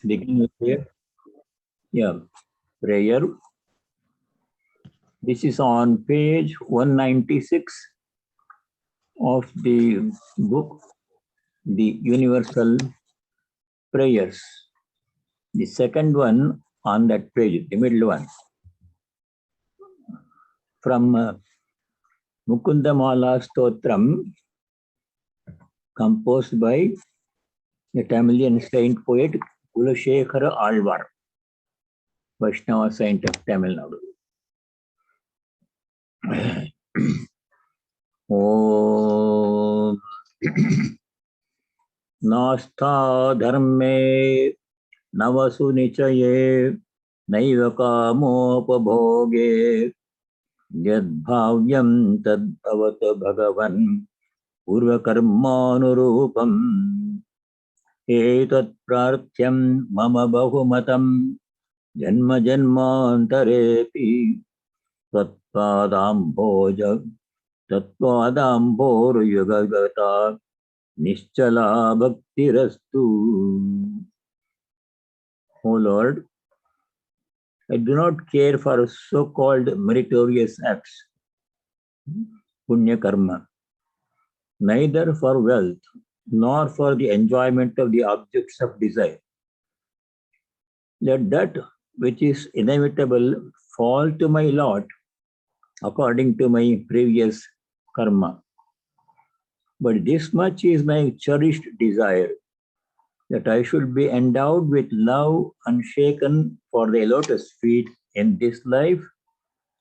Begin with prayer. Yeah, prayer. This is on page 196 of the book, The Universal Prayers. The second one on that page, the middle one. From Mukundamala Stotram, composed by the Tamilian saint poet Kulashekara Alvar, Vaishnava saint of Tamil Nadu. Om Nastha Dharme Navasu Nichaye Naiva Kamopabhoge Yadbhavyam Tadbhavata Bhagavan Urvakarmanurupam Etat Prarthyam Mama Bahumatam Janma Janmantarepi Tattvadambhor Yugagata Nischala Bhaktirastu. O Lord, I do not care for so-called meritorious acts, punya karma, neither for wealth nor for the enjoyment of the objects of desire. Let that which is inevitable fall to my lot according to my previous karma. But this much is my cherished desire, that I should be endowed with love unshaken for the lotus feet in this life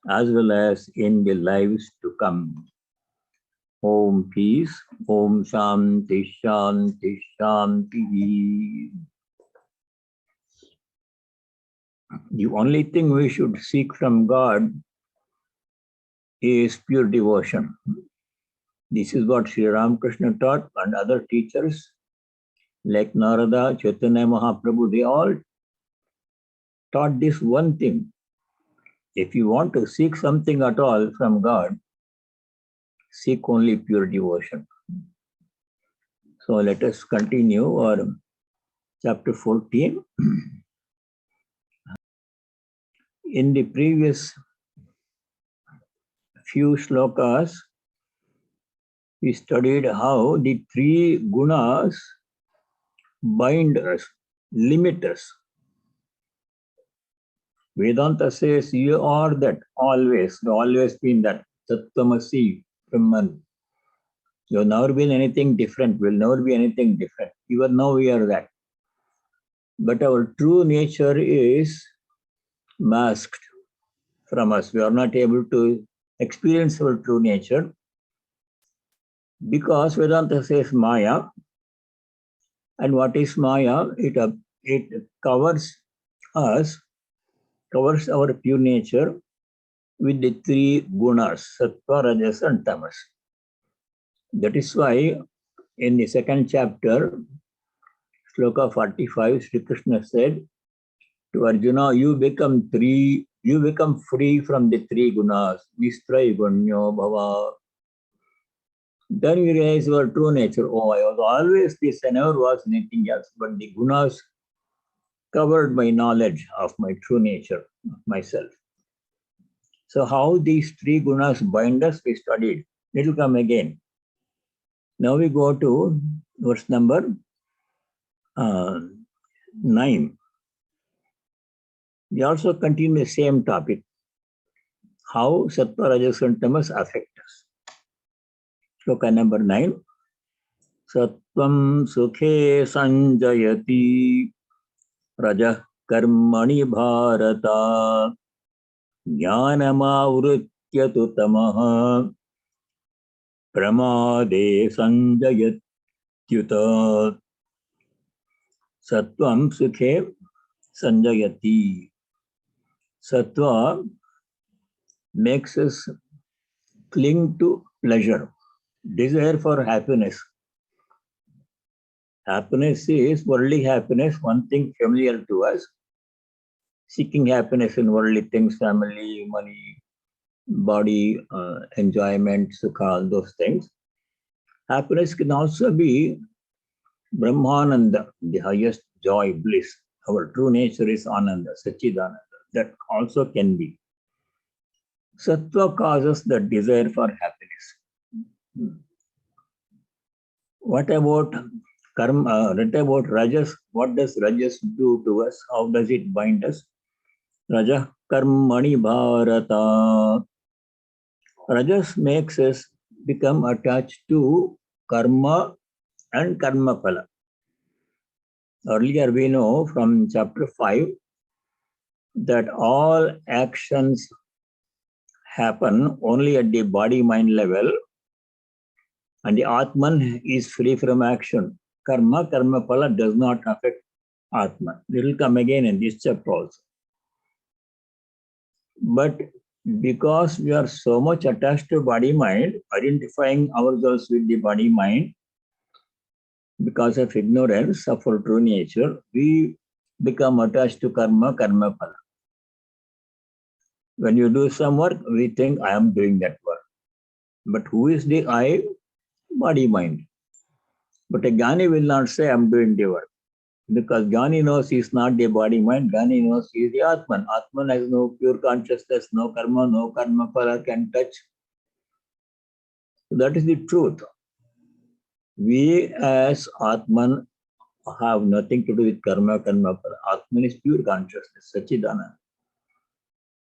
as well as in the lives to come. Om Peace, Om Shanti Shanti Shanti. The only thing we should seek from God is pure devotion. This is what Sri Ramakrishna taught, and other teachers like Narada, Chaitanya Mahaprabhu, they all taught this one thing. If you want to seek something at all from God, seek only pure devotion. So let us continue our chapter 14. In the previous few shlokas, we studied how the three gunas bind us, limit us. Vedanta says you are that always, you've always been that. Tattvamasi, Brahman. You have never been anything different, will never be anything different. Even now we are that. But our true nature is masked from us. We are not able to experience our true nature because Vedanta says Maya. And what is Maya? It covers us, covers our pure nature with the three gunas, sattva, rajas, and tamas. That is why in the second chapter, Shloka 45, Sri Krishna said to Arjuna, you become free from the three gunas, Nistray Gunyo Bhava. Then you realize your true nature. Oh, I was always this, I never was anything else, but the gunas covered my knowledge of my true nature, of myself. So how these three gunas bind us, we studied. It will come again. Now we go to verse number 9. We also continue the same topic. How sattva, rajas, and tamas affect us. Shloka number 9. Sattvam sukhe sanjayati rajah karmani bharata jnanamavritya tu tamaha pramade sanjayatyuta. Sattvam sukhe sanjayati. Sattva makes us cling to pleasure, desire for happiness. Happiness is worldly happiness, one thing familiar to us. Seeking happiness in worldly things, family, money, body, enjoyment, sukha, all those things. Happiness can also be Brahmananda, the highest joy, bliss, our true nature is Ananda, Sachidananda. That also can be. Sattva causes the desire for happiness. What about karma? What about Rajas? What does Rajas do to us? How does it bind us? Raja karmani bharata. Rajas makes us become attached to karma and karma phala. Earlier we know from chapter 5 that all actions happen only at the body-mind level, and the Atman is free from action. Karma phala does not affect Atman. It will come again in this chapter also. But because we are so much attached to body-mind, identifying ourselves with the body-mind, because of ignorance of our true nature, we become attached to karma phala. When you do some work, we think I am doing that work. But who is the I? Body-mind. But a Jnani will not say I am doing the work. Because Jnani knows he is not the body-mind, Jnani knows he is the Atman. Atman has no pure consciousness, no karma phala can touch. That is the truth. We as Atman have nothing to do with karma phala. Atman is pure consciousness, Sachidananda.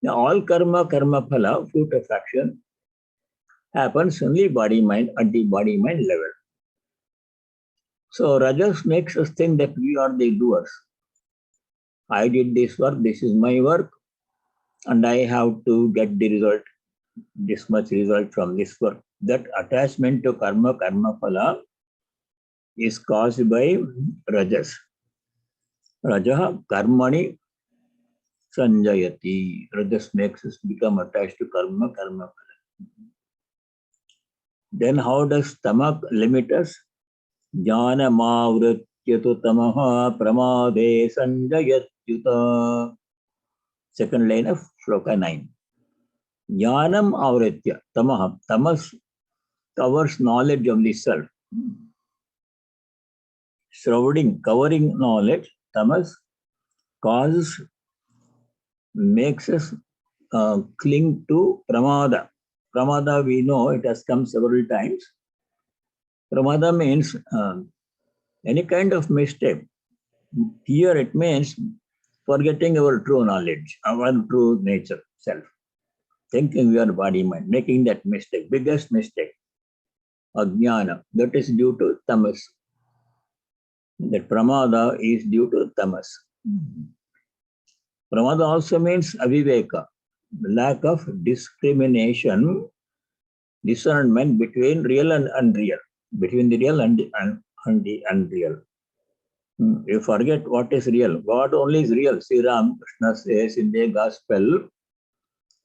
Now, all karma phala, fruit of action, happens only body-mind at the body-mind level. So Rajas makes us think that we are the doers. I did this work, this is my work, and I have to get the result, this much result from this work. That attachment to karma phala is caused by Rajas. Raja karmani sanjayati. Rajas makes us become attached to karma phala. Then how does tamak limit us? Jnana mavrityatu tamaha pramade sanjayatyuta. Second line of Shloka 9. Jnanam avritya tamaha. Tamas covers knowledge of the self. Shrouding, covering knowledge, tamas causes, makes us cling to pramada. Pramada, we know it has come several times. Pramada means any kind of mistake. Here it means forgetting our true knowledge, our true nature, self. Thinking we are body-mind, making that mistake, biggest mistake, ajnana, that is due to tamas. That pramada is due to tamas. Pramada also means aviveka, lack of discrimination, discernment between real and unreal, between the real and the unreal. You forget what is real. God only is real. Sri Ramakrishna says in the Gospel,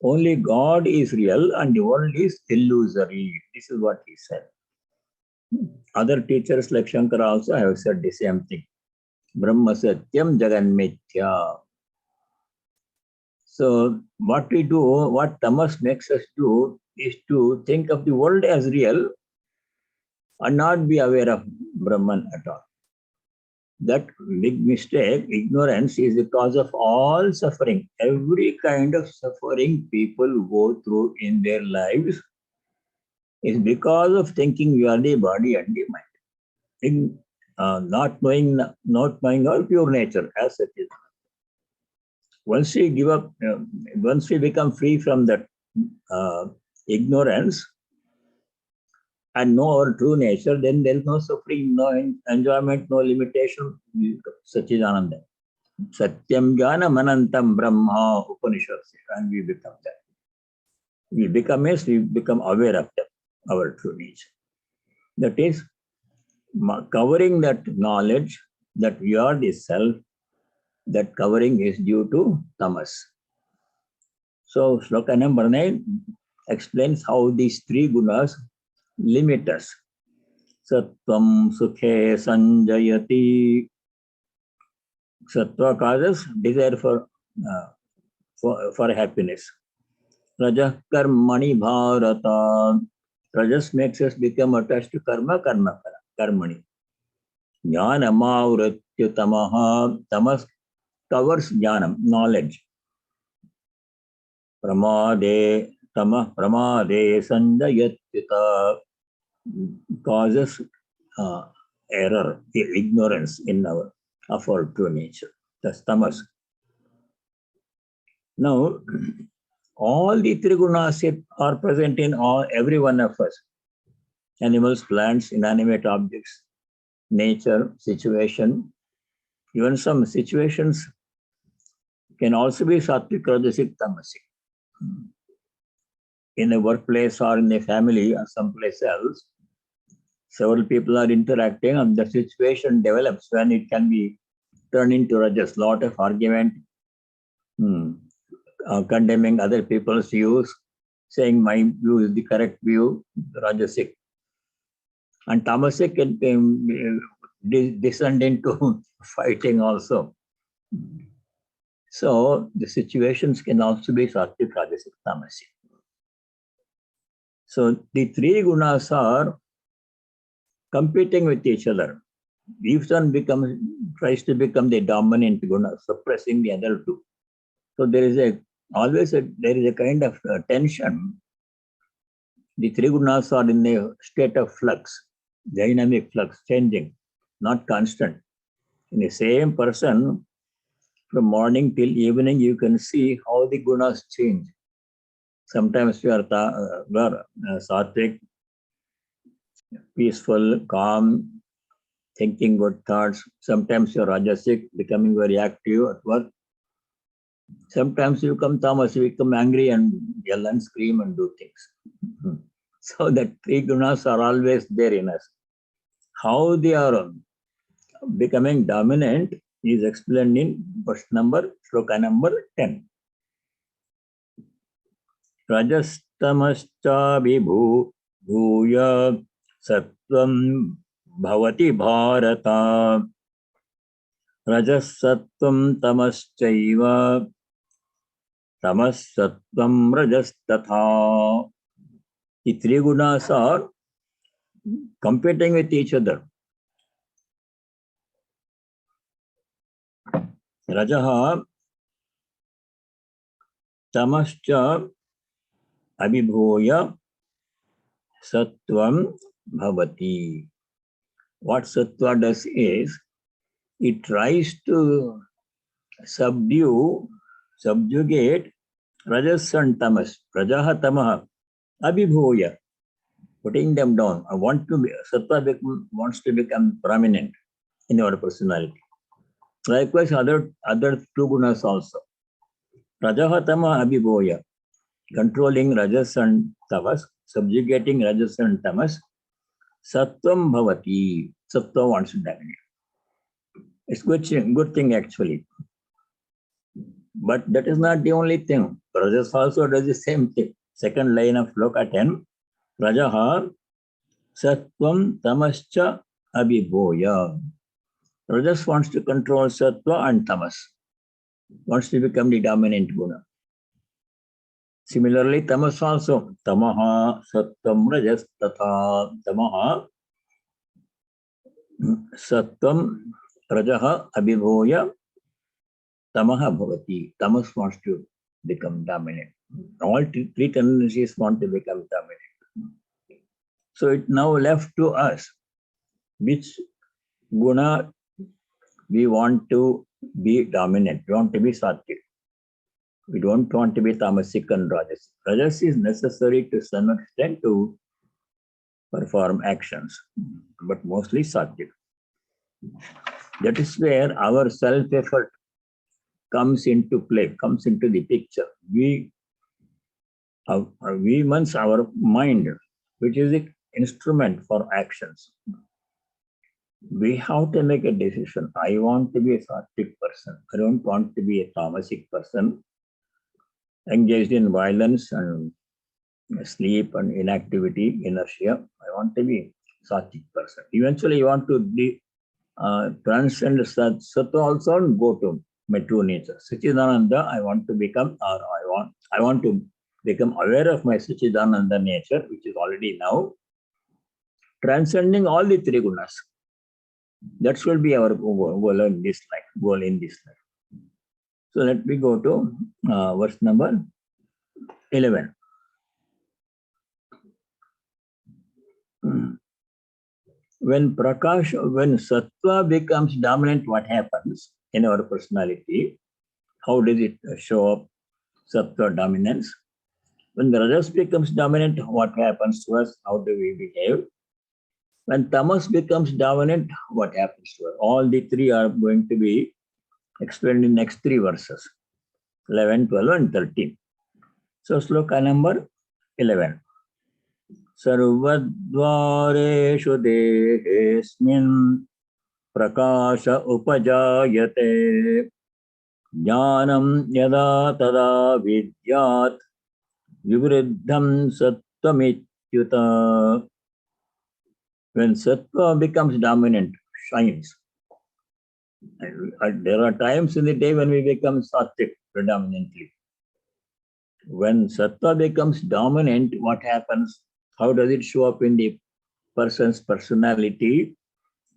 only God is real and the world is illusory. This is what he said. Other teachers like Shankara also have said the same thing. Brahma Satyam Jagan Mithya. So what we do, what tamas makes us do, is to think of the world as real and not be aware of Brahman at all. That big mistake, ignorance, is the cause of all suffering. Every kind of suffering people go through in their lives is because of thinking we are the body and the mind. In not knowing our pure nature as it is. Once we give up, once we become free from that ignorance and know our true nature, then there is no suffering, no enjoyment, no limitation. Sachidananda. Satyam Jnanam Anantam Brahma Upanishads, and we become that. We become aware of that, our true nature. That is, covering that knowledge that we are the self, that covering is due to tamas. So Shloka number 9 explains how these three gunas limit us. Sattvam sukhe sanjayati. Sattva causes desire for happiness. Raja karmani bharata. Rajas makes us become attached to karma karmani. Jnana mavrityutamaha. Tamas covers jnanam, knowledge. Pramade sanjayatyata causes error, ignorance in of our true nature. That's tamas. Now, all the three gunas are present in every one of us. Animals, plants, inanimate objects, nature, situation. Even some situations can also be sattvic, rajasic, tamasic. In a workplace or in a family or someplace else, several people are interacting and the situation develops when it can be turned into rajas. Lot of argument, condemning other people's views, saying my view is the correct view, rajasic. And tamasic can descend into fighting also. So the situations can also be sattvic, rajasic, tamasic. So the three gunas are competing with each other. Each one tries to become the dominant guna, suppressing the other two. So there is always a kind of tension. The three gunas are in a state of flux, dynamic flux, changing, not constant. In the same person, from morning till evening, you can see how the gunas change. Sometimes we are sattvic, peaceful, calm, thinking good thoughts. Sometimes you're rajasic, becoming very active at work. Sometimes you become tamas, you become angry and yell and scream and do things. So that three gunas are always there in us. How they are becoming dominant is explained in shloka number 10. Rajastamascha vibhuya sattvam bhavati bharata rajasattvam tamaschaiva tamasattvam rajastatha. The three gunas are competing with each other. Rajaha tamascha abhibhuya sattvam bhavati. What sattva does is, it tries to subjugate rajas and tamas. Rajaha tamaha abhibhuya, putting them down. Sattva wants to become prominent in our personality. Likewise, other two gunas also. Rajaha tama abhibhuya, controlling rajas and tamas, subjugating rajas and tamas. Sattvam bhavati, sattva wants to dominate. It's good thing actually. But that is not the only thing. Rajas also does the same thing. Second line of shloka 10. Rajaha sattvam tamascha abhibhuya. Rajas wants to control sattva and tamas. Wants to become the dominant guna. Similarly, tamas also. Tamaha sattvam rajas tatha. Tamaha sattvam rajaha abhibhuya tamaha bhavati. Tamas wants to become dominant. All three tendencies want to become dominant. So it now left to us which guna we want to be dominant. We want to be sattvic. We don't want to be tamasic and rajasic. Rajas is necessary to some extent to perform actions, but mostly sattvic. That is where our self-effort comes into play, comes into the picture. We means our mind, which is the instrument for actions. We have to make a decision. I want to be a sattvic person. I don't want to be a tamasic person, engaged in violence and sleep and inactivity, inertia. I want to be a sattvic person. Eventually, you want to transcend sattva also and go to my true nature. Sachidananda, I want to become, or I want to become aware of my Sachidananda nature, which is already now, transcending all the three gunas. That should be our goal in this life. So let me go to verse number 11. When sattva becomes dominant, what happens in our personality? How does it show up, sattva dominance? When the rajas becomes dominant, what happens to us? How do we behave? When tamas becomes dominant, what happens to us? All the three are going to be explained in next three verses, 11, 12, and 13. So sloka number 11. Sarvadvareshu dehesmin prakasha upajayate jnanam yada tada vidyat vivriddham sattvamithyuta. When sattva becomes dominant, shines. And there are times in the day when we become sattvic predominantly. When sattva becomes dominant, what happens? How does it show up in the person's personality?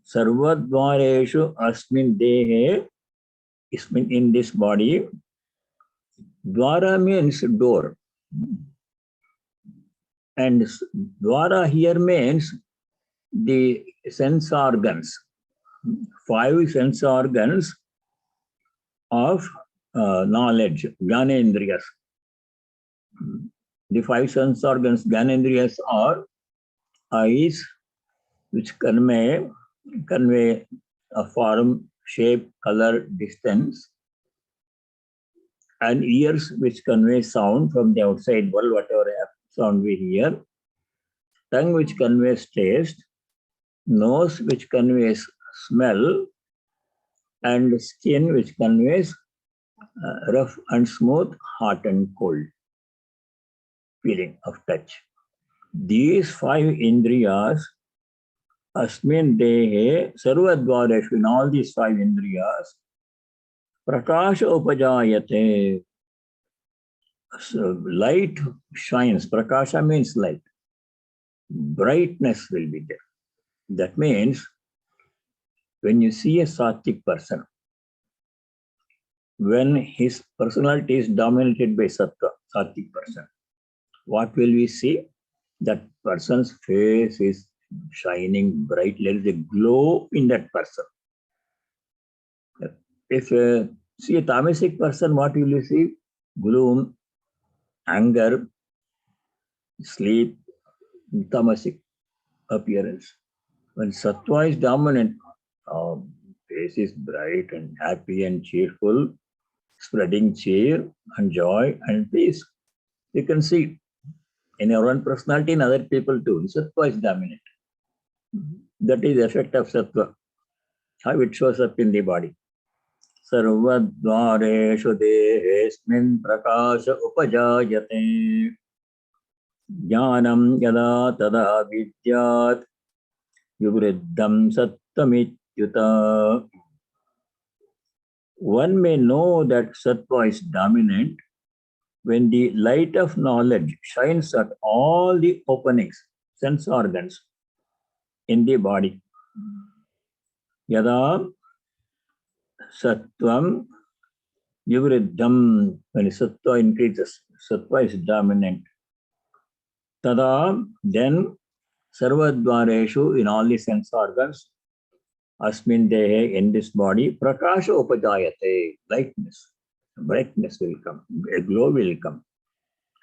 Sarvadvareshu asmin dehe, in this body. Dwara means door. And dwara here means the sense organs. 5 sense organs of knowledge, Jnanendriyas. The 5 sense organs, Jnanendriyas, are eyes, which convey a form, shape, color, distance, and ears, which convey sound from the outside world, whatever sound we hear, tongue, which conveys taste, nose, which conveys smell, and skin, which conveys rough and smooth, hot and cold feeling of touch. These 5 indriyas, asmin dehe, sarvadvareshu, in all these 5 indriyas, prakasha upajayate. So light shines. Prakasha means light. Brightness will be there. That means when you see a sattvic person, when his personality is dominated by sattva, sattvic person, what will we see? That person's face is shining bright. There is a glow in that person. If you see a tamasic person, what will you see? Gloom, anger, sleep, tamasic appearance. When sattva is dominant, face is bright and happy and cheerful, spreading cheer and joy and peace. You can see in your own personality and other people too. Sattva is dominant. That is the effect of sattva, how it shows up in the body. Sarvadvareshu dehesmin prakasha upajayate jnanam yada tada vidyat vivriddham sattvamithyuta. One may know that sattva is dominant when the light of knowledge shines at all the openings, sense organs in the body. Yada sattvam vivriddham, when sattva increases, sattva is dominant. Tada, then sarvadvareshu, in all the sense organs, asmin dehe, in this body, prakasha upajayate, lightness, brightness will come, a glow will come,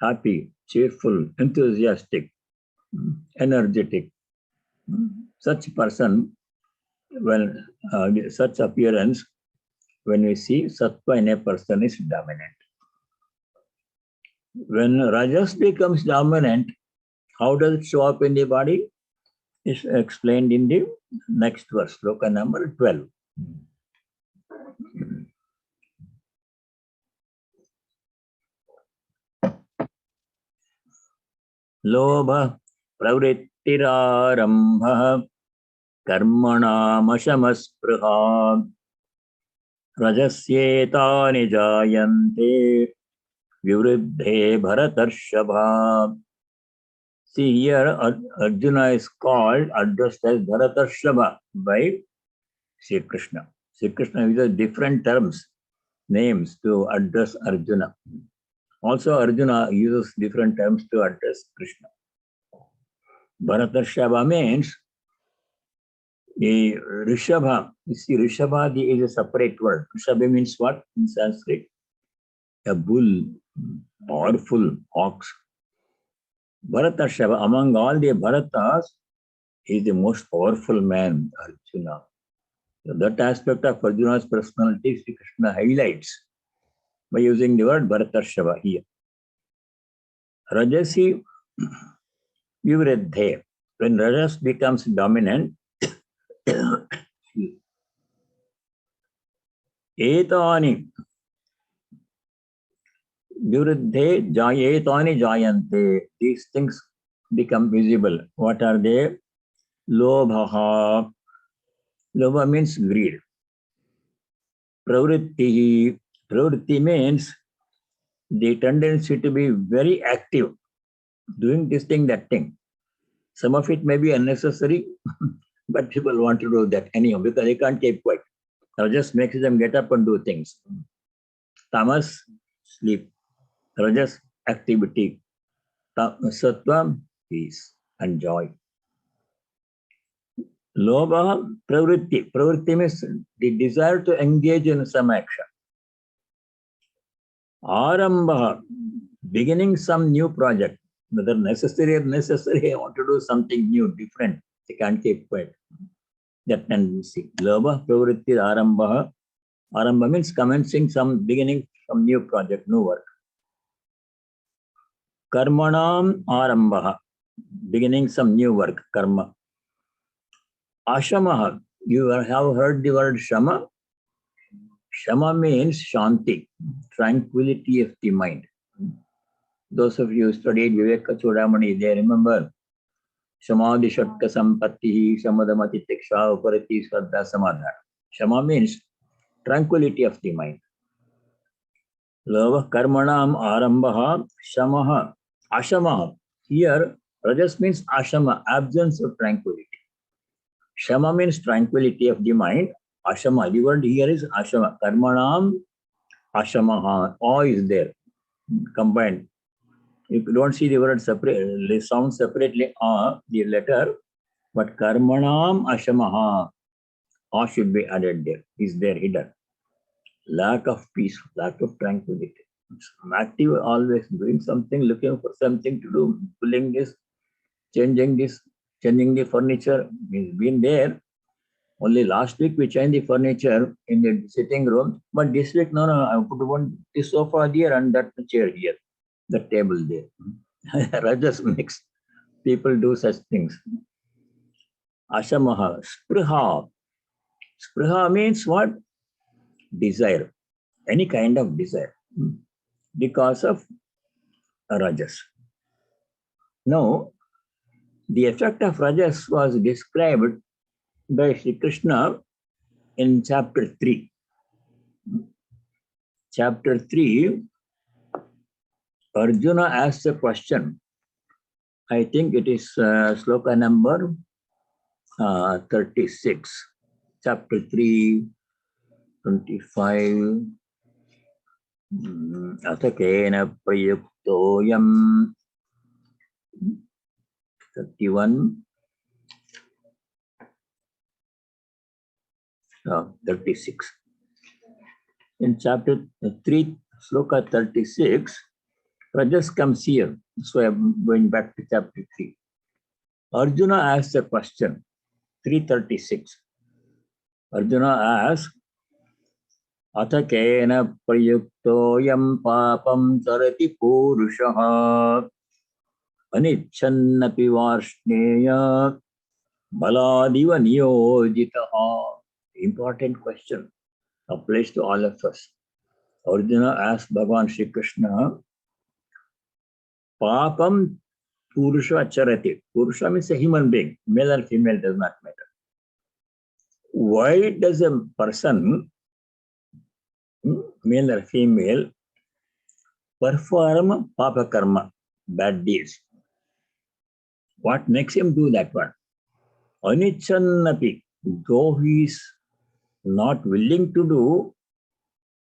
happy, cheerful, enthusiastic, energetic. Such person, when such appearance, when we see sattva in a person is dominant. When rajas becomes dominant, how does it show up in the body? Is explained in the next verse, sloka number 12. Lobha pravrittirarambha karmanamasamasprha rajasyetani jayante vivriddhe bharatarshava. See here, Arjuna is called, addressed as Bharatarshava by Sri Krishna. Sri Krishna uses different terms names to address Arjuna. Also, Arjuna uses different terms to address Krishna. Bharatarshava means a Rishabha. You see, Rishabha is a separate word. Rishabha means what in Sanskrit? A bull, powerful ox. Bharatarshava, among all the Bharatas, is the most powerful man, Arjuna. So that aspect of Arjuna's personality, Sri Krishna highlights by using the word Bharatarshava here. Rajasi Vivriddhe. When Rajas becomes dominant, Etani Vivriddhe Etani Jayante. These things become visible. What are they? Lobha. Lobha means greed. Pravritti. Pravritti means the tendency to be very active, doing this thing, that thing. Some of it may be unnecessary, but people want to do that anyhow because they can't keep quiet. Rajas makes them get up and do things. Tamas, sleep. Rajas, activity. Sattva, peace and joy. Lobha, pravritti. Pravritti means the desire to engage in some action. Arambha, beginning some new project. Whether necessary or necessary, I want to do something new, different. They can't keep quiet. That tendency. Lobha, pravritti, arambha. Arambha means commencing some, beginning some new project, new work. Karmanam arambha, beginning some new work, karma. Ashamaha, you have heard the word shama? Shama means shanti, tranquility of the mind. Those of you who studied Vivekananda, they remember Samadhi Shatka Sampatti, Samadhamati Tiksha, Uparati Swadha Samadha. Shama means tranquility of the mind. Lava karmanam arambha shamaha ashamaha. Here, rajas means ashama, absence of tranquility. Shama means tranquility of the mind. Ashama, the word here is ashama. Karmanam ashamaha. Awe is there, combined. You don't see the word separate, they sound separately, the letter, but karmanam ashamaha. A should be added there, is there hidden. Lack of peace, lack of tranquility. I'm active, always doing something, looking for something to do, pulling this, changing the furniture. It's been there. Only last week we changed the furniture in the sitting room, but this week, no, I put this sofa there and that chair here, the table there. Rajas makes people do such things. Ashamaha, spriha. Spriha means what? Desire, any kind of desire, because of rajas. Now, the effect of rajas was described by Sri Krishna in chapter 3. Chapter 3, Arjuna asked a question. I think it is sloka number 36. Chapter 3, 25. Athakena prayuktoyam. 31. 36. In chapter 3, sloka 36, Rajas comes here. So I'm going back to chapter 3. Arjuna asks a question, 336. Arjuna asks, Athakena prayuktoyam papam sarati purushaha anichannapi varshneya baladiva niyojitaha. Important question, applies to all of us. Arjuna asked Bhagavan Shri Krishna, Papam Purusha Charati. Purusha means a human being, male or female does not matter. Why does a person, male or female, perform papa karma, bad deeds? What makes him do that one? Anichannapi, though he is not willing to do,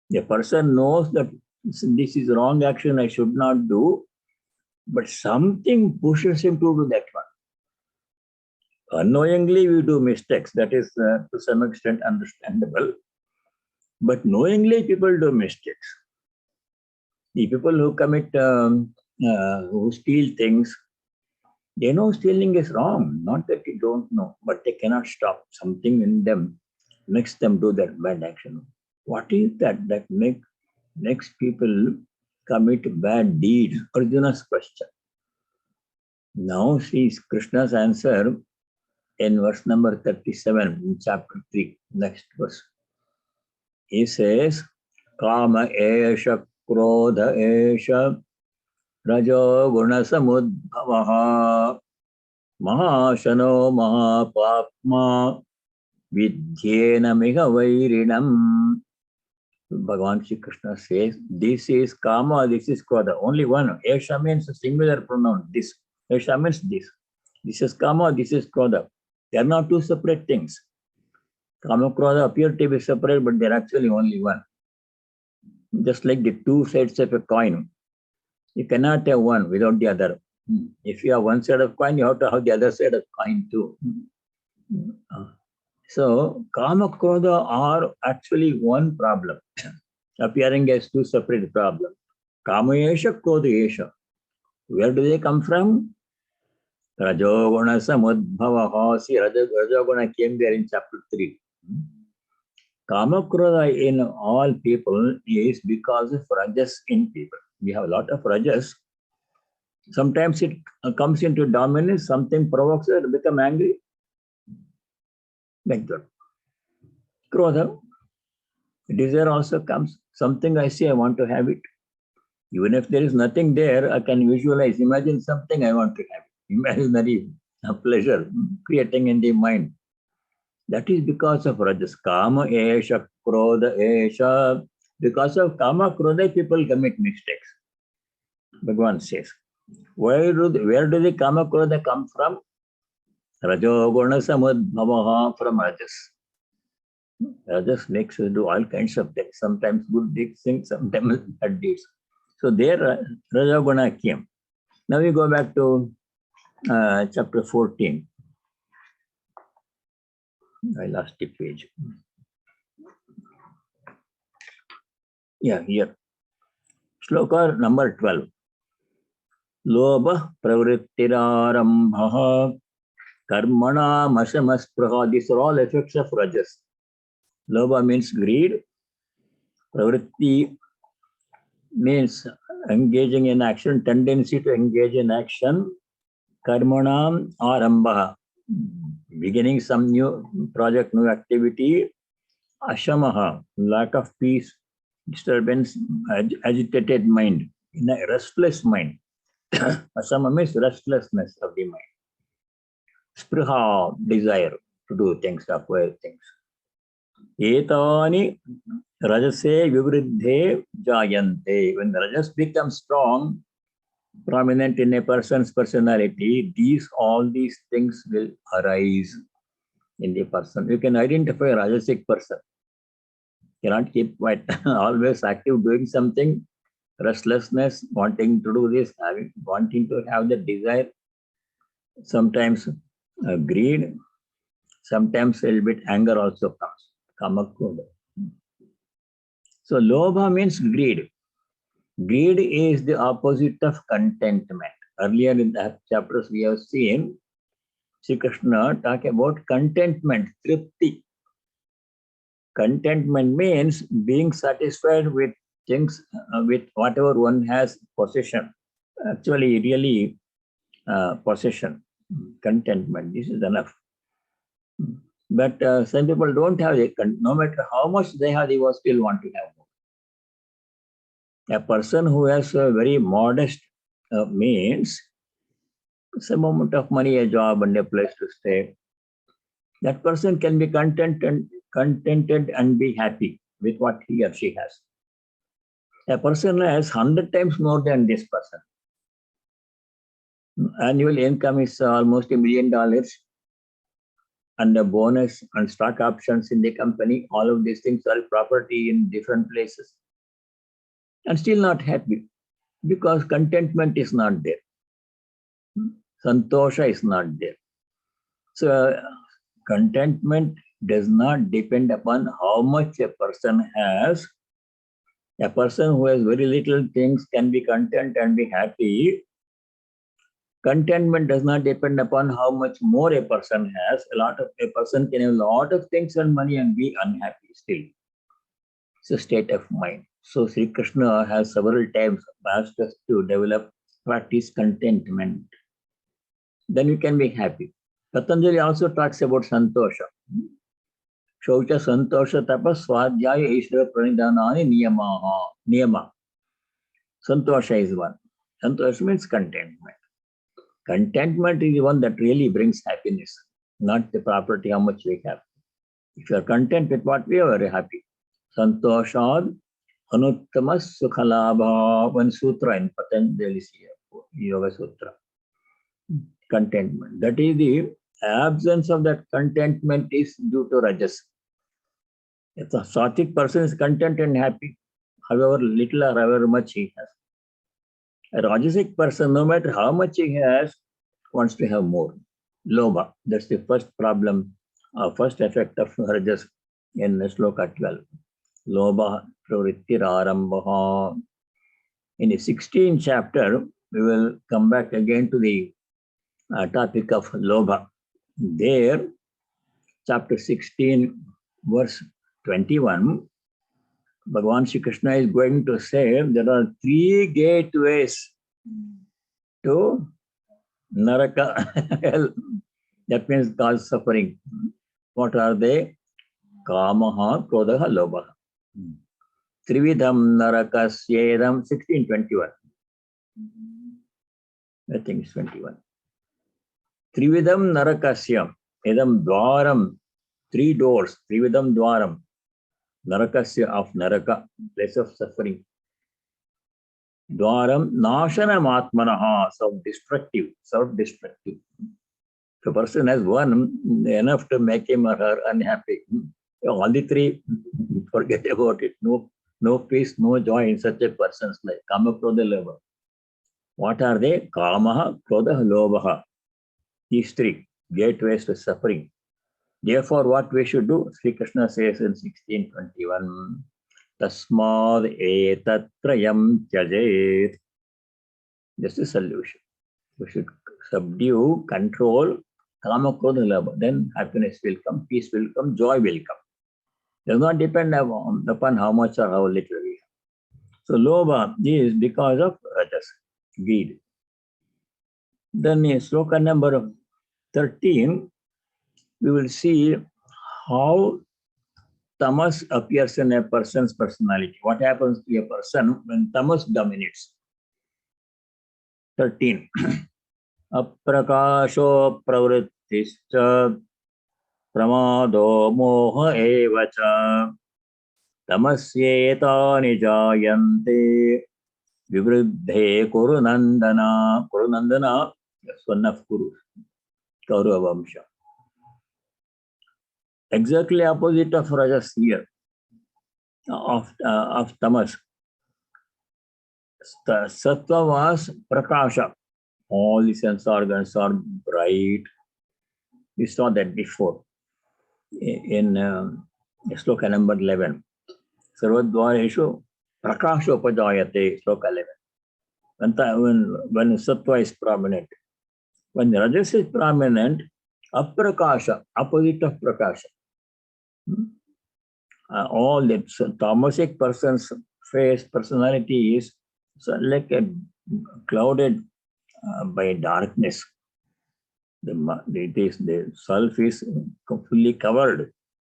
The person knows that this is wrong action, I should not do, but something pushes him to do that one. Unknowingly, we do mistakes. That is to some extent understandable. But knowingly, people do mistakes. The people who commit, who steal things, they know stealing is wrong. Not that they don't know, but they cannot stop. Something in them makes them do that bad action. What is that makes people commit bad deeds? Arjuna's question. Now see Krishna's answer in verse number 37 in chapter 3, next verse. He says, Kama esha krodha esha rajo guna samudbhavaha mahashano mahapapma vidyena miha vairinam. Bhagavan Shri Krishna says, this is Kama, this is Krodha. Only one. Esha means a singular pronoun. This. Esha means this. This is Kama, this is Krodha. They are not two separate things. Kama, Krodha appear to be separate, but they are actually only one. Just like the two sides of a coin. You cannot have one without the other. If you have one side of coin, you have to have the other side of coin too. So, Kama, Krodha are actually one problem, appearing as two separate problems. Kama esha, Krodha esha. Where do they come from? Rajoguna samudbhavaha. See, Rajoguna came there in chapter 3. Kama, Krodha in all people is because of rajas in people. We have a lot of rajas. Sometimes it comes into dominance, something provokes it to become angry. Like that. Krodha, desire also comes. Something I see, I want to have it. Even if there is nothing there, I can visualize, imagine something I want to have. Imaginary pleasure creating in the mind. That is because of rajas. Kama esha, krodha esha. Because of kama, krodha, people commit mistakes. Bhagavan says. Where do the kama, krodha come from? Rajoguna samudbhavaha, from rajas. Rajas makes us do all kinds of things. Sometimes good things, sometimes bad deeds. So there Rajoguna came. Now we go back to chapter 14. I lost the page. Yeah, here. Shloka number 12. Lobha pravrittirarambha karmana mashamaspraha. These are all effects of rajas. Lobha means greed. Pravritti means engaging in action, tendency to engage in action. Karmanam arambha, beginning some new project, new activity. Ashamaha, lack of peace, disturbance, agitated mind, in a restless mind. Ashama means restlessness of the mind. Spriha, desire to do things, to acquire things. Etani rajase vivriddhe jayante. When rajas become strong, prominent in a person's personality, all these things will arise in the person. You can identify a rajasic person. You cannot keep quiet, always active, doing something, restlessness, wanting to do this, wanting to have the desire, sometimes greed, sometimes a little bit anger also comes. Kamakroda. So lobha means greed. Greed is the opposite of contentment. Earlier in the chapters we have seen Sri Krishna talk about contentment, tripti. Contentment means being satisfied with things, with whatever one has possession. Actually, really possession, contentment. This is enough. But some people don't have it. No matter how much they have, they will still want to have more. A person who has a very modest means, some amount of money, a job, and a place to stay, that person can be contented and be happy with what he or she has. A person has 100 times more than this person. Annual income is almost $1 million. and the bonus and stock options in the company, all of these things are property in different places. And still not happy because contentment is not there. Santosha is not there. So contentment does not depend upon how much a person has. A person who has very little things can be content and be happy. Contentment does not depend upon how much more a person has. A person can have a lot of things and money and be unhappy still. It's a state of mind. So Sri Krishna has several times asked us to practice contentment. Then you can be happy. Patanjali also talks about santosha. Shaucha santosha tapas swadhyaya ishvara pranidhanani niyama. Santosha is one. Santosha means contentment. Contentment is the one that really brings happiness, not the property, how much we have. If you are content with what we are, very happy. Santoshad anuttamas sukhalabha, one sutra in Patanjali's Yoga Sutra. Contentment. That is the absence of that contentment is due to rajas. If a sattvic person is content and happy, however little or however much he has. A rajasic person, no matter how much he has, wants to have more. Lobha. That's the first problem, first effect of rajas in Sloka 12. Lobha pravrittir arambaha. In the 16th chapter, we will come back again to the topic of lobha. There, chapter 16, verse 21, Bhagavan Shri Krishna is going to say there are 3 gateways to Naraka, hell. That means cause suffering. What are they? Kamaha, Krodaha, Lobaha. Trividham Narakasyedam, 1621. I think it's 21. Trividham Narakasyam, Edam Dwaram, 3 doors, Trividham Dwaram. Narakasya of Naraka, place of suffering. Dwaram Nashanam Atmanaha, self-destructive. If a person has one, enough to make him or her unhappy. All the 3, forget about it. No peace, no joy in such a person's life. Kama, Krodha, Lobha. What are they? Kamaha, Krodha, Lobaha. These 3 gateways to suffering. Therefore, what we should do, Sri Krishna says in 1621, Tasmad etatrayam tyajet. That's the solution. We should subdue, control, kama, krodha, labha. Then happiness will come, peace will come, joy will come. Does not depend upon how much or how little we have. So, lobha is because of rajas, greed. Then in sloka number 13, we will see how tamas appears in a person's personality. What happens to a person when tamas dominates? 13. Aprakasho pravrittischa pramado moha evacha tamasyetani jayante vivruddhe kurunandana. Kurunandana, son of Kuru, Kaurava Vamsha. Exactly opposite of rajas here, of tamas. Sattva was prakasha. All the sense organs are bright. We saw that before in sloka number 11. Sarvadvareshu prakasha upajayate, sloka 11. When sattva is prominent. When rajas is prominent, aprakasha, opposite of prakasha. All that tamasic person's face, personality is like a clouded by darkness. The self is fully covered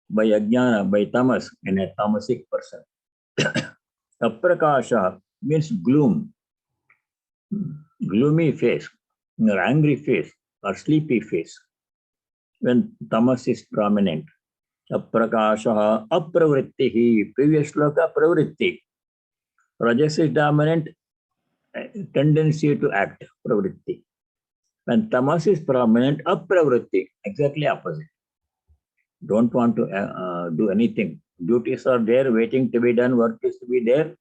by ajnana, by tamas, in a tamasic person. Aprakasha means gloom, gloomy face, or angry face, or sleepy face. When tamas is prominent. Aprakasha apravrittihi. Previous sloka pravritti. Rajas is dominant, tendency to act, pravritti. When tamas is prominent, apravritti, exactly opposite. don't want to do anything. Duties are there, waiting to be done, work is to be there,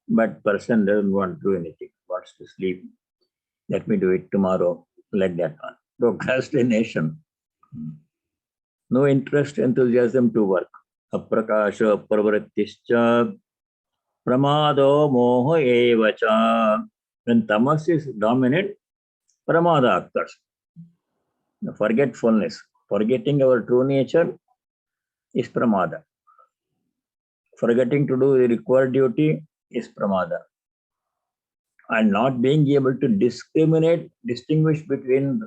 but person doesn't want to do anything, wants to sleep. Let me do it tomorrow, like that one. Procrastination. No interest, enthusiasm to work. Aprakasha pravrittischa pramado moha evacha. When tamas is dominant, pramada occurs. Forgetfulness, forgetting our true nature is pramada. Forgetting to do the required duty is pramada. And not being able to distinguish between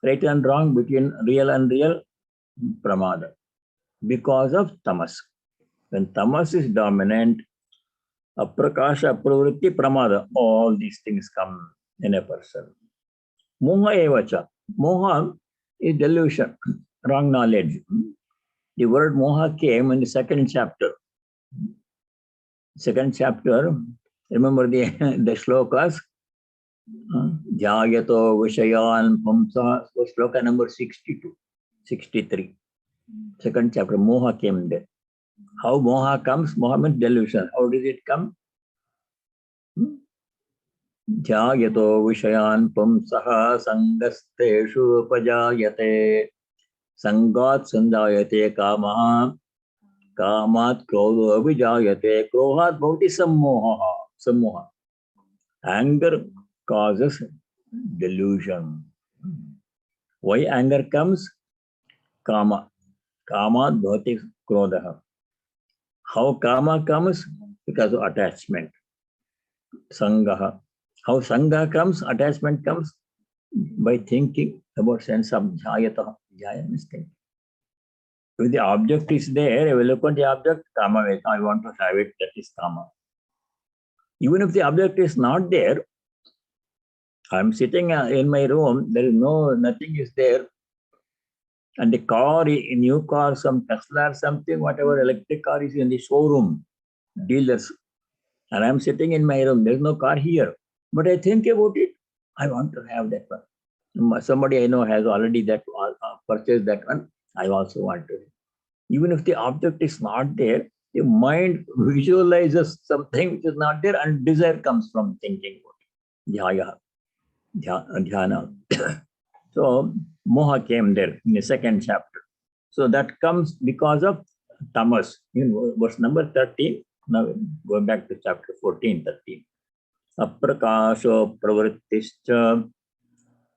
right and wrong, between real and real, pramada. Because of tamas. When tamas is dominant, aprakasha, pravritti, pramada, all these things come in a person. Moha evacha. Moha is delusion, wrong knowledge. The word moha came in the second chapter. Second chapter, remember the shlokas? Jayato Vishayan Pamsa, shloka number 62, 63. Second chapter, moha came there. How moha comes? Moha means delusion. How does it come? Jayato Vishayan Pamsaha Sangasteshu Pajayate Sangat Sandayate Kamaha Kamat Krodho Vijayate Krohat Bhavati Sammoha. Anger causes delusion. Why anger comes? Kama. Kamat Bhavati Krodha. How kama comes? Because of attachment. Sangaha. How sangha comes? Attachment comes by thinking about sense of jayata. Jaya means thinking. If the object is there, I will look at the object, kama, I want to have it, that is kama. Even if the object is not there, I'm sitting in my room, there is nothing is there, and the car, a new car, some Tesla or something, whatever electric car is in the showroom, dealers, and I'm sitting in my room, there's no car here, but I think about it, I want to have that one. Somebody I know has already purchased that one, I also want to. Even if the object is not there, the mind visualizes something which is not there, and desire comes from thinking about it. Dhyana. So moha came there in the second chapter. So that comes because of tamas. Verse number 13. Now go back to chapter 14, 13. Aprakasho pravrittischa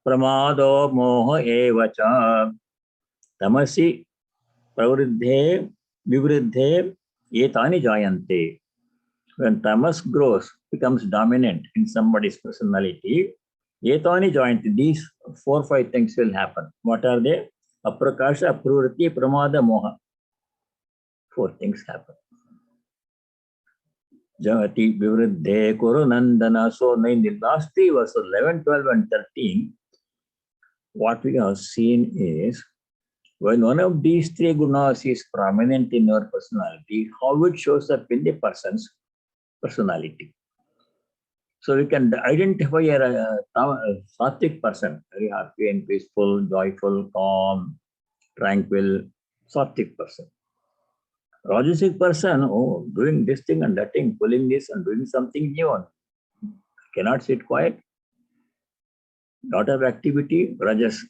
pramado moha evacha tamasi pravriddhe vivriddhe etani jayante. When tamas grows, becomes dominant in somebody's personality, etani jayanti, these 4 or 5 things will happen. What are they? Aprakasha, pravritti, pramada, moha. 4 things happen. Jagati vivriddhe kurunandana. So in the last 3 verses, 11, 12 and 13, what we have seen is, when one of these 3 gunas is prominent in your personality, how it shows up in the person's personality. So we can identify a sattvic person, very happy and peaceful, joyful, calm, tranquil, sattvic person. Rajasic person, doing this thing and that thing, pulling this and doing something new. Cannot sit quiet. Lot of activity, rajas.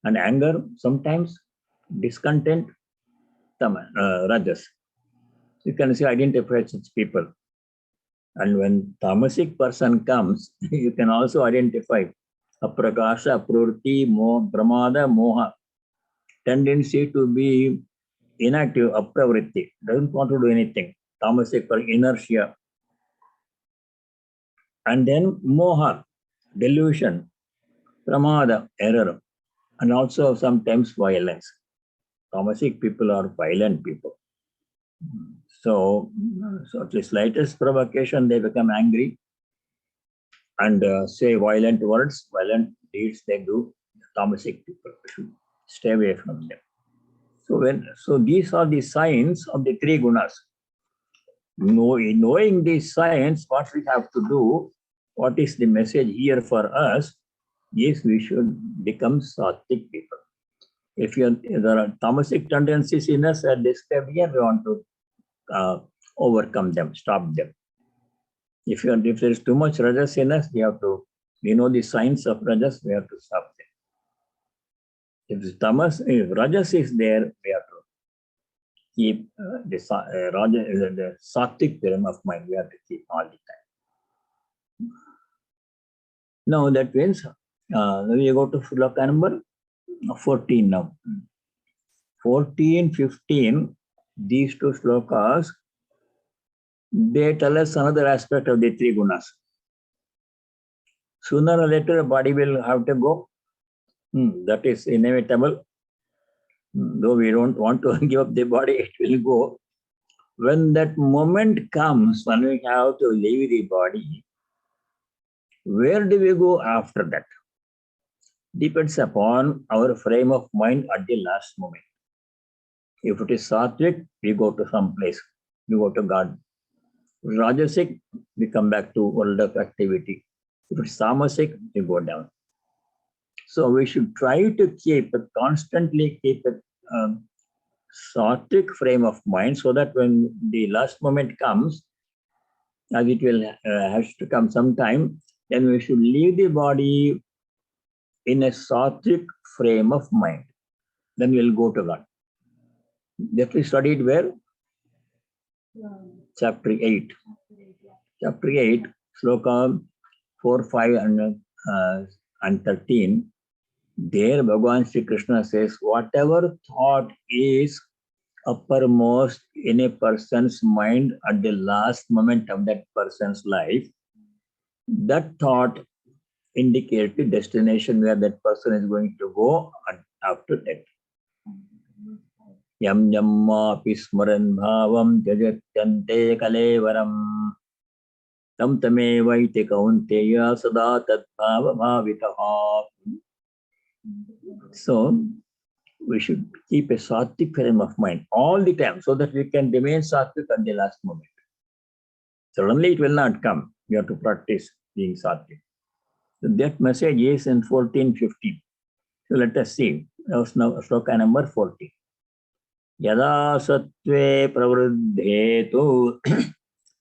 And anger, sometimes discontent, rajas. You can see, identify such people. And when tamasic person comes, you can also identify aprakasha, pravritti, pramada, moha. Tendency to be inactive, apravritti, doesn't want to do anything. Tamasic for inertia. And then moha, delusion, pramada, error, and also sometimes violence. Tamasic people are violent people. So the slightest provocation, they become angry and say violent words, violent deeds they do. Tamasic people should stay away from them. So these are the signs of the 3 gunas. Knowing these signs, what we have to do, what is the message here for us, is we should become sattvic people. If there are tamasic tendencies in us are described here, we want to overcome them, stop them. If there is too much rajas in us, we know the signs of rajas, we have to stop them. If rajas is there, we have to keep the sattvic realm of mind, we have to keep all the time. Now that means, we go to sloka number 14 now. 14, 15, these two slokas, they tell us another aspect of the three gunas. Sooner or later, the body will have to go. That is inevitable. Though we don't want to give up the body, it will go. When that moment comes, when we have to leave the body, where do we go after that? Depends upon our frame of mind at the last moment. If it is sattvic, we go to some place. We go to God. Rajasic, we come back to world of activity. If it's tamasic, we go down. So we should try to constantly keep a sattvic frame of mind, so that when the last moment comes, as it will has to come sometime, then we should leave the body in a sattvic frame of mind. Then we'll go to God. That we studied where? Chapter 8. Chapter 8, sloka 4, 5 and 13. There Bhagavan Sri Krishna says, whatever thought is uppermost in a person's mind at the last moment of that person's life, that thought indicates the destination where that person is going to go after death. Yam yamma pismaran bhavam tyajatyante kalevaram tam tamevaite kaunteya sada tat bhava bhavitaha. So we should keep a sattvic frame of mind all the time, so that we can remain sattvic at the last moment. Suddenly it will not come. We have to practice being sattvic. So that message is in 14, 15. So let us see. Now sloka number 14. Yada sattve pravruddhe tu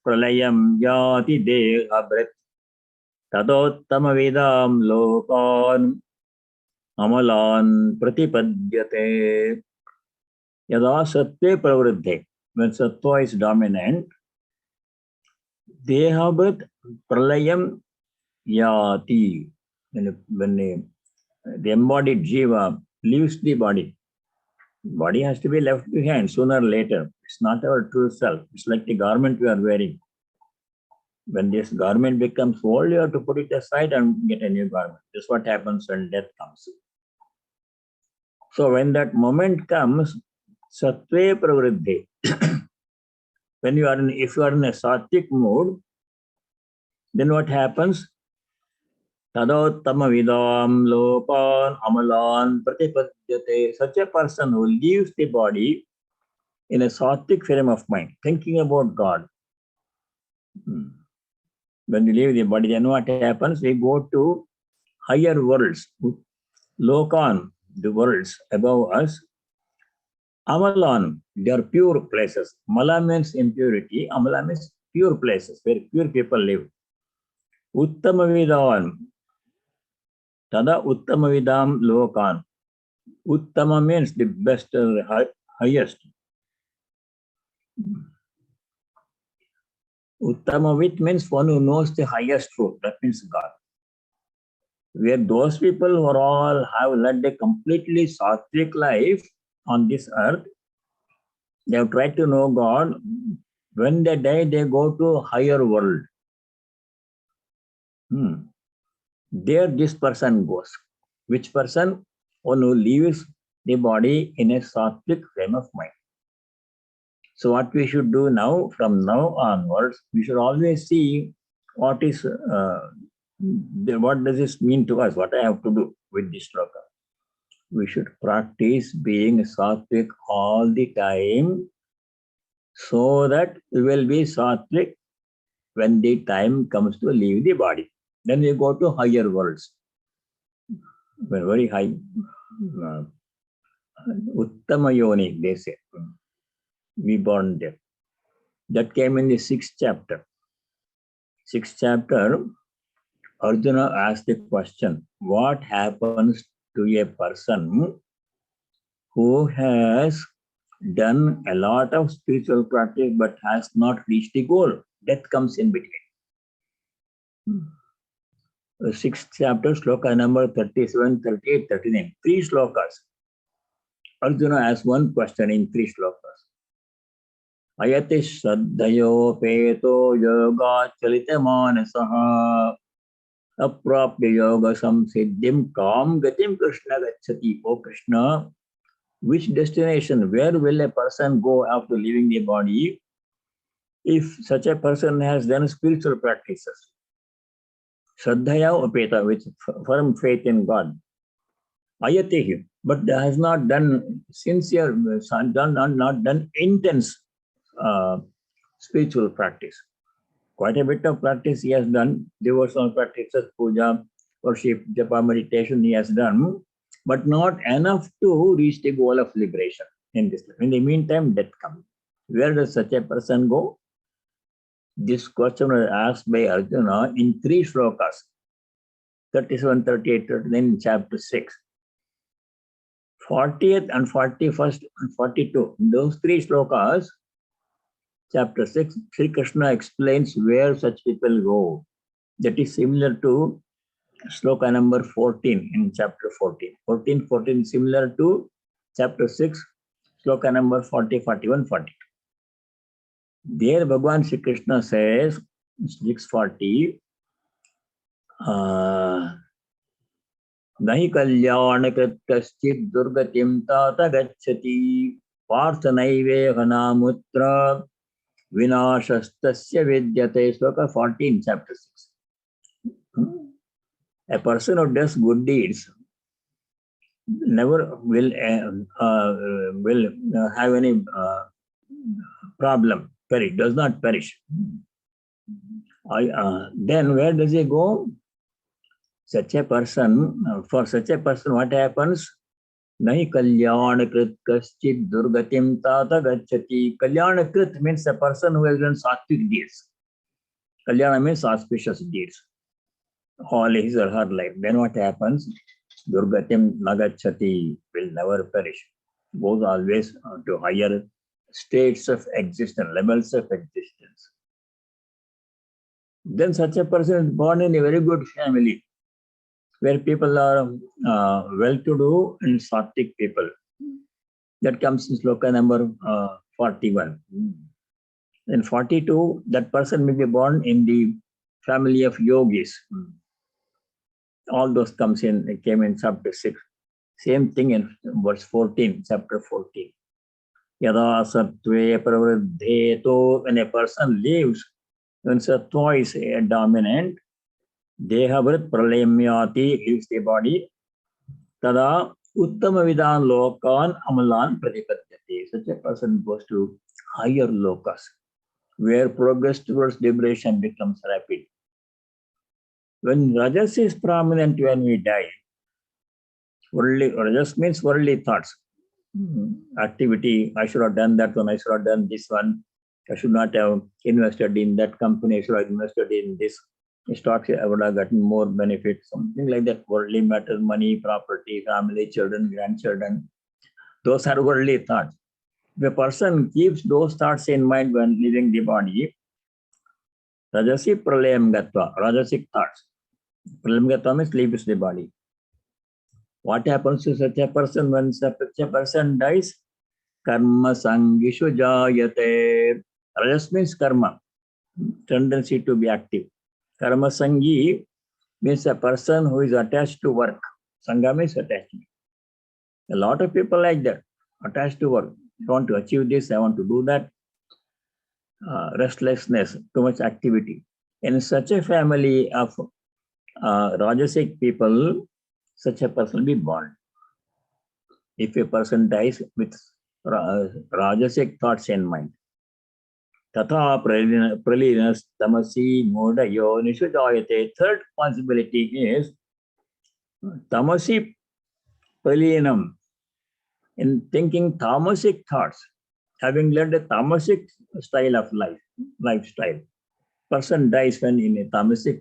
pralayam yati dehabhrit tadottama vidam lokan amalan pratipadyate. Yada sattve pravruddhe. When sattva is dominant, dehabhrit pralayam yati. When the embodied jiva leaves the body, body has to be left behind sooner or later. It's not our true self. It's like the garment we are wearing. When this garment becomes old, you have to put it aside and get a new garment. This is what happens when death comes. So when that moment comes, sattve pravruddhe. If you are in a sattvic mood, then what happens? Tadottama vidam lopan amalan pratipadyate. Such a person who leaves the body in a sattvic frame of mind, thinking about God. When we leave the body, then what happens? We go to higher worlds. Lokan, the worlds above us. Amalan, they are pure places. Mala means impurity. Amala means pure places where pure people live. Uttama vidam. Tada uttama vidam lokan. Uttama means the best, highest. Uttamavit means one who knows the highest truth. That means God. Where those people who are all have led a completely sattvic life on this earth, they have tried to know God. When they die, they go to higher world. There this person goes. Which person? One who leaves the body in a sattvic frame of mind. So what we should do now, from now onwards, we should always see what does this mean to us, what I have to do with this sloka. We should practice being sattvic all the time, so that we will be sattvic when the time comes to leave the body. Then we go to higher worlds, very high Uttama Yoni, they say. We born there. That came in the 6th chapter. 6th chapter, Arjuna asked the question, what happens to a person who has done a lot of spiritual practice but has not reached the goal? Death comes in between. 6th chapter, sloka number 37, 38, 39. 3 slokas. Arjuna asked one question in 3 slokas. Ayati Shraddhayo Peto Yoga Chalita Manasaha Aprapya Yoga Samsiddhim Kam Gatim Krishna Gachati. O Krishna, which destination, where will a person go after leaving the body if such a person has done spiritual practices? Shraddhaya Upeta, with firm faith in God. Ayatihi, but has not done sincere, not done intense spiritual practice. Quite a bit of practice he has done, devotional practices, puja, worship, japa, meditation he has done, but not enough to reach the goal of liberation in this life. In the meantime, death comes. Where does such a person go? This question was asked by Arjuna in 3 shlokas, 37, 38, 39, chapter 6. 40th and 41st and 42, those 3 shlokas, chapter 6, Sri Krishna explains where such people go. That is similar to sloka number 14 in chapter 14. 14, similar to chapter 6, sloka number 40, 41, 42. There Bhagavan Sri Krishna says, 640, Nahi kalyana krit kaschit durgatim tata gacchati parthanaive hanamutra vinashastasya vidyate. Sloka 14, chapter 6. A person who does good deeds never will have any problem. Perish, does not perish. Then where does he go? Such a person, for such a person, what happens? Nahi kalyanakrit kaschit durgatim tata gacchati. Kalyanakrit means a person who has done sattvic deeds. Kalyana means auspicious deeds all his or her life. Then what happens? Durgatim nagacchati, will never perish. Goes always to higher states of existence, levels of existence. Then such a person is born in a very good family, where people are well-to-do and sattvic people. That comes in sloka number 41. In 42, that person may be born in the family of yogis. All those came in chapter 6. Same thing in verse 14, chapter 14. Yada sattve pravriddheto, when a person lives, when sattva is dominant, dehavrit pralayamyati, leaves the body, tada uttama vidan lokan amalan pratipadyate. Such a person goes to higher lokas, where progress towards liberation becomes rapid. When rajas is prominent when we die, rajas means worldly thoughts. Activity, I should have done that one, I should have done this one, I should not have invested in that company, I should have invested in this stocks, I would have gotten more benefits, something like that. Worldly matters, money, property, family, children, grandchildren, those are worldly thoughts. If a person keeps those thoughts in mind when leaving the body, rajasi pralayam gatva, rajasic thoughts. Pralayam gatva means leaves the body. What happens to such a person when such a person dies? Karma sangishu jayate. Rajas means karma, tendency to be active. Karma sangi means a person who is attached to work. Sangha means attachment. A lot of people like that, attached to work. I want to achieve this, I want to do that. Restlessness, too much activity. In such a family of rajasic people, such a person will be born. If a person dies with rajasic thoughts in mind. Tatha pralinas tamasi modayo nishudayate. Third possibility is tamasi pralinam. in thinking tamasic thoughts, having led a tamasic style of lifestyle. Person dies when in a tamasic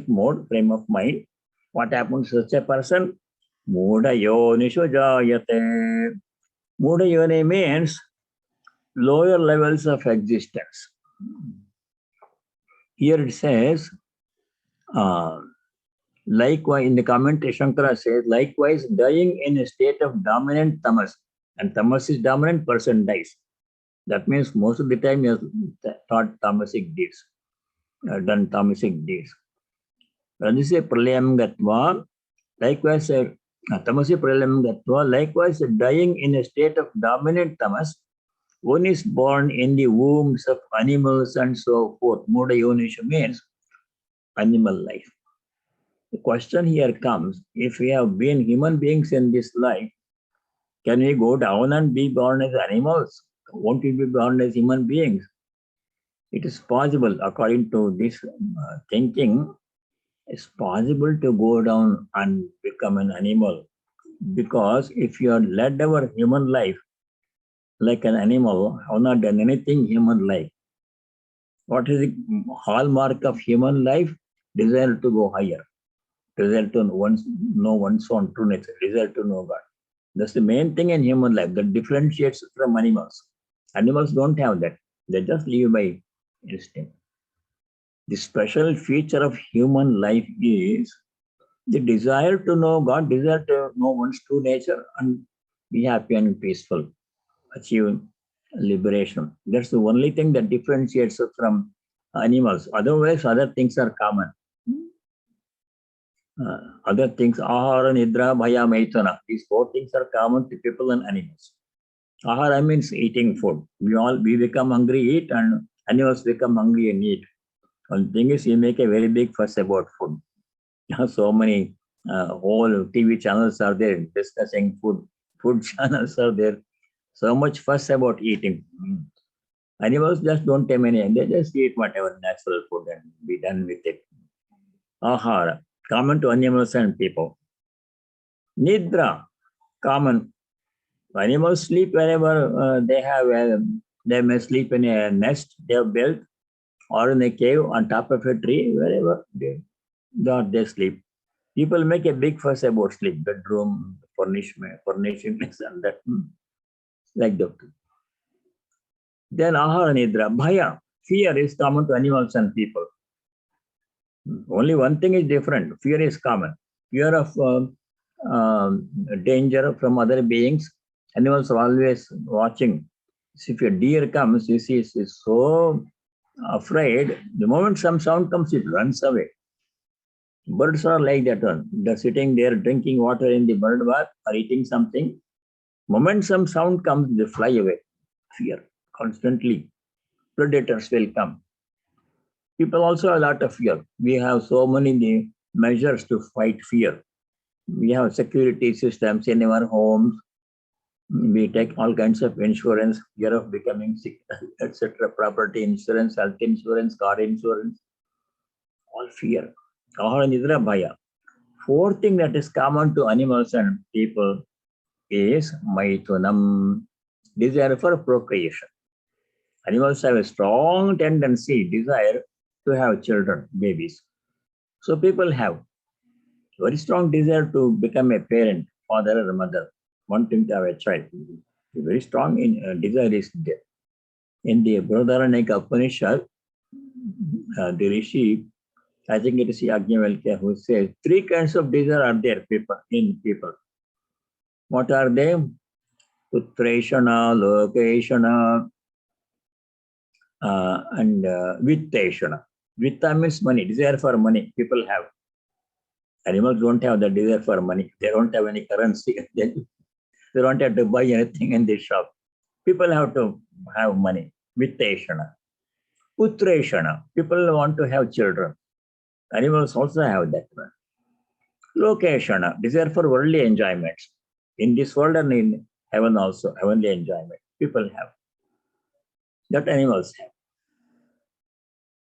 mode frame of mind. What happens to such a person? Muda yonisho jayate. Muda yoni means lower levels of existence. Here it says, likewise, in the commentary, Shankara says, likewise, dying in a state of dominant tamas, and tamas is dominant, person dies. That means most of the time he has taught tamasic deeds, done tamasic deeds. Rajase pralayam gatva, likewise, tamasi pralayam gatva, likewise, dying in a state of dominant tamas, one is born in the wombs of animals and so forth. Muda yonisha means animal life. The question here comes, if we have been human beings in this life, can we go down and be born as animals? Won't we be born as human beings? It is possible, according to this thinking, it's possible to go down and become an animal. Because if you have led our human life like an animal, have not done anything human-like. What is the hallmark of human life? Desire to go higher. Desire to know one's own true nature. Desire to know God. That's the main thing in human life that differentiates from animals. Animals don't have that. They just live by instinct. The special feature of human life is the desire to know God, desire to know one's true nature and be happy and peaceful, achieve liberation. That's the only thing that differentiates us from animals. Otherwise, other things are common. Other things, ahara, nidra, bhaya, maitana. These four things are common to people and animals. Ahara means eating food. We become hungry, eat, and animals become hungry and eat. One thing is, you make a very big fuss about food. So many whole TV channels are there discussing food. Food channels are there. So much fuss about eating. Animals just don't have any, they just eat whatever natural food and be done with it. Ahara, common to animals and people. Nidra, common. Animals sleep wherever they may sleep in a nest they have built or in a cave on top of a tree, wherever they sleep. People make a big fuss about sleep, bedroom, furnishings and that, like that. Then ahara nidra, bhaya, fear is common to animals and people. Only one thing is different. Fear is common. Fear of danger from other beings. Animals are always watching. So if a deer comes, you see, it's so afraid. The moment some sound comes, it runs away. Birds are like that one. They're sitting there drinking water in the bird bath or eating something. Moment some sound comes, they fly away. Fear constantly. Predators will come. People also have a lot of fear. We have so many measures to fight fear. We have security systems in our homes. We take all kinds of insurance, fear of becoming sick, etc. Property insurance, health insurance, car insurance. All fear. Ahara nidra bhaya. Fourth thing that is common to animals and people is maitunam, desire for procreation. Animals have a strong tendency, desire to have children, babies. So people have very strong desire to become a parent, father or mother, wanting to have a child. Very strong desire is there. In the Brihadaranyaka Upanishad, the Rishi, I think it is Yajnavalkya, who says 3 kinds of desire are there in people. What are they? Putreshana, lokeshana, and vitteshana. Vitta means money, desire for money. People have. Animals don't have the desire for money. They don't have any currency. They don't have to buy anything in the shop. People have to have money. Vitteshana. Putreshana. People want to have children. Animals also have that one. Lokeshana. Desire for worldly enjoyments. In this world and in heaven also, heavenly enjoyment. People have. That animals have.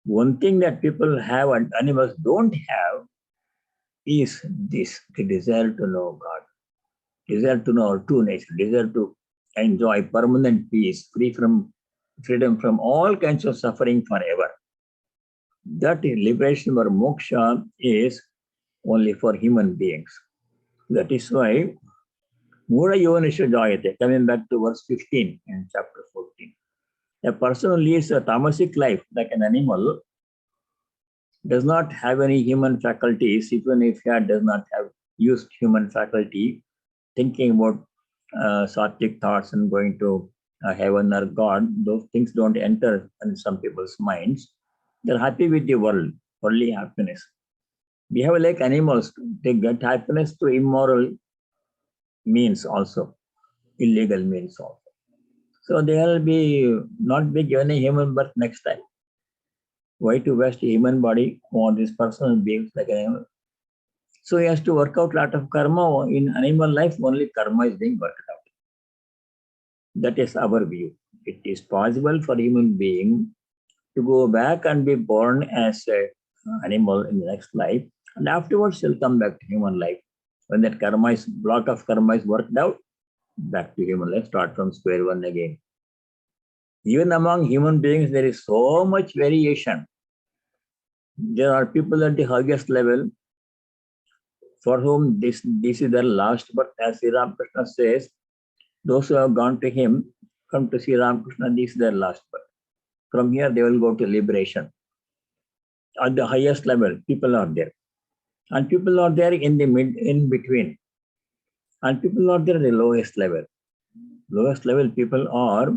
One thing that people have and animals don't have is this, the desire to know God. desire to know our true nature, desire to enjoy permanent peace, freedom from all kinds of suffering forever. That is liberation or moksha is only for human beings. That is why Mura Yonisha Jayate, coming back to verse 15 in chapter 14. A person who leads a tamasic life like an animal does not have any human faculties, even if he does not have used human faculty, thinking about sattvic thoughts and going to heaven or God, those things don't enter in some people's minds. They're happy with the world, worldly happiness. We have like animals, they get happiness through immoral means also, illegal means also. So they will be not be given a human birth next time. Why to waste a human body on this personal beings like an animal? So he has to work out a lot of karma. In animal life, only karma is being worked out. That is our view. It is possible for human being to go back and be born as an animal in the next life, and afterwards he'll come back to human life. When that block of karma is worked out, back to human life, start from square one again. Even among human beings, there is so much variation. There are people at the highest level for whom this is their last birth. As Sri Ramakrishna says, those who have gone to him, come to Sri Ramakrishna, this is their last birth. From here, they will go to liberation. At the highest level, people are there. And people are there in between. And people are there at the lowest level. Lowest level people are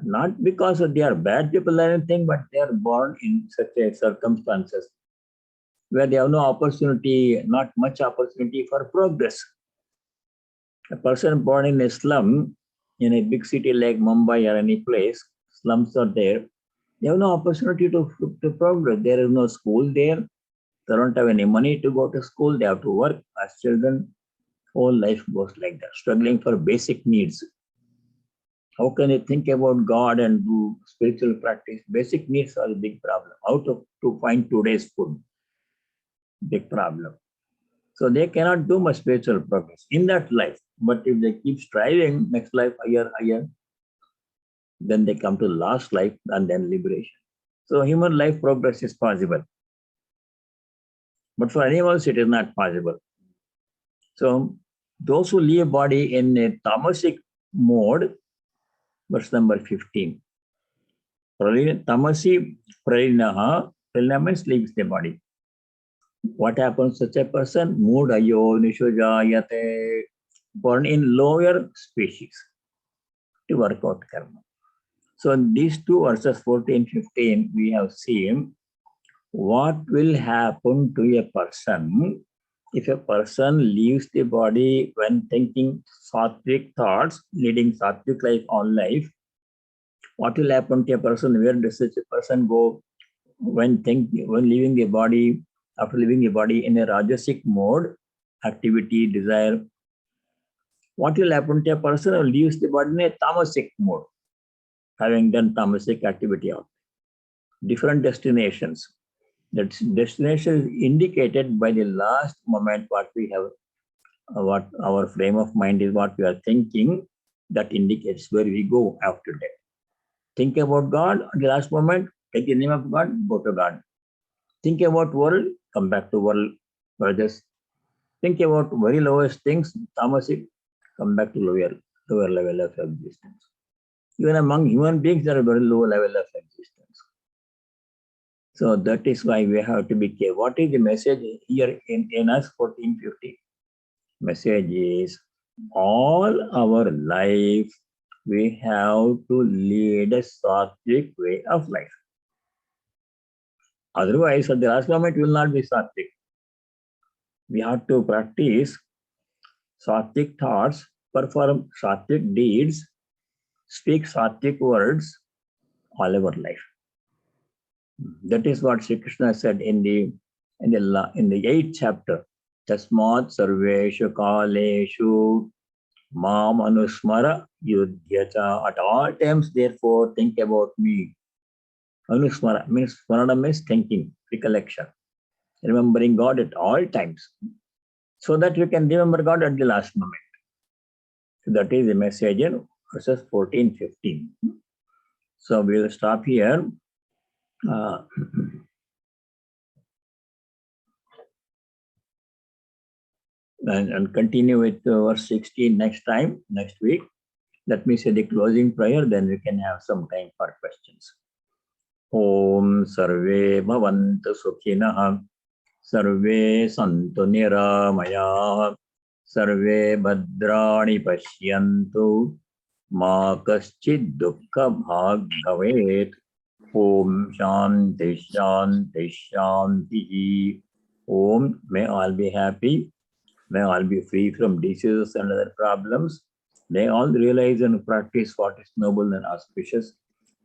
not because they are bad people or anything, but they are born in such a circumstances where they have no opportunity, not much opportunity for progress. A person born in a slum, in a big city like Mumbai or any place, slums are there, they have no opportunity to progress. There is no school there. They don't have any money to go to school. They have to work as children. Whole life goes like that, struggling for basic needs. How can you think about God and do spiritual practice? Basic needs are a big problem. How to find today's food? Big problem. So they cannot do much spiritual progress in that life. But if they keep striving, next life higher, then they come to last life and then liberation. So human life progress is possible. But for animals, it is not possible. So those who leave body in a tamasic mode, verse number 15. Tamasi pralinaha, pralina means leaves the body. What happens to such a person? Mudayo nishojayate, born in lower species to work out karma. So in these two verses 14, 15, we have seen what will happen to a person if a person leaves the body when thinking sattvic thoughts, leading sattvic life all life. What will happen to a person? Where does such a person go when leaving the body, after leaving the body in a rajasic mode, activity, desire? What will happen to a person who leaves the body in a tamasic mode, having done tamasic activity out? Different destinations. That destination is indicated by the last moment what we have, what our frame of mind is, what we are thinking, that indicates where we go after that. Think about God at the last moment, take the name of God, go to God. Think about world, come back to world. Brothers, think about very lowest things, tamasic, come back to lower level of existence. Even among human beings, there are very low level of existence. So that is why we have to be careful. What is the message here in us 1450? Message is all our life we have to lead a sattvic way of life. Otherwise, at the last moment, we will not be sattvic. We have to practice sattvic thoughts, perform sattvic deeds, speak sattvic words all our life. That is what Sri Krishna said in the 8th chapter. Tasmat sarveshu kaleshu mam anusmara yudhyacha. At all times, therefore, think about me. Anusmara means thinking, recollection, remembering God at all times, so that you can remember God at the last moment. That is the message in verses 14-15. So we will stop here. And continue with verse 16 next week. Let me say the closing prayer, then we can have some time for questions. Om Sarve Bhavantu Sukhinah, Sarve Santu Niramaya, Sarve Bhadrani Pashyantu, Ma Kaschid Dukkha Bhag Bhavet. Om Shanti Shanti Shanti. Om, may all be happy. May all be free from diseases and other problems. May all realize and practice what is noble and auspicious.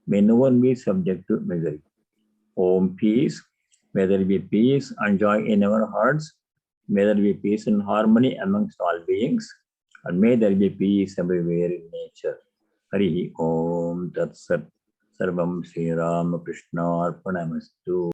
May no one be subject to misery. Om peace. May there be peace and joy in our hearts. May there be peace and harmony amongst all beings. And may there be peace everywhere in nature. Hari Om Tat Sat. Sarvam Sri Ramakrishna Arpanamastu.